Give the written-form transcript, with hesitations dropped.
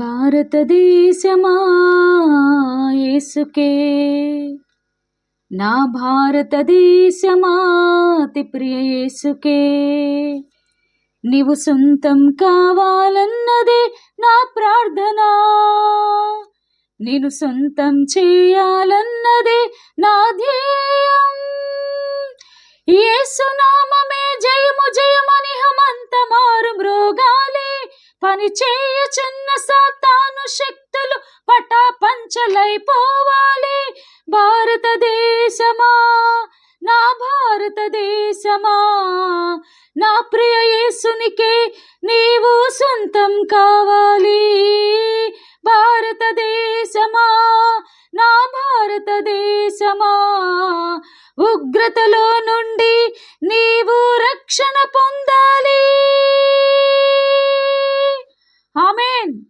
భారతదేశమా యేసుకే, నా భారతదేశమా అతి ప్రియ యేసుకే. నీవు సొంతం కావాలన్నదే నా ప్రార్థన, నేను సొంతం చేయాలన్నదే నా ధ్యేయం. యేసు నామమే జయము జయమని హమంత మారు మ్రోగాలే, పని చేయుచున్న సాతాను శక్తులు పటాపంచలైపోవాలి. భారతదేశమా, నా భారతదేశమా, నా ప్రియ యేసునికే నీవు సొంతం కావాలి. భారతదేశమా, నా భారతదేశమా, ఉగ్రతలో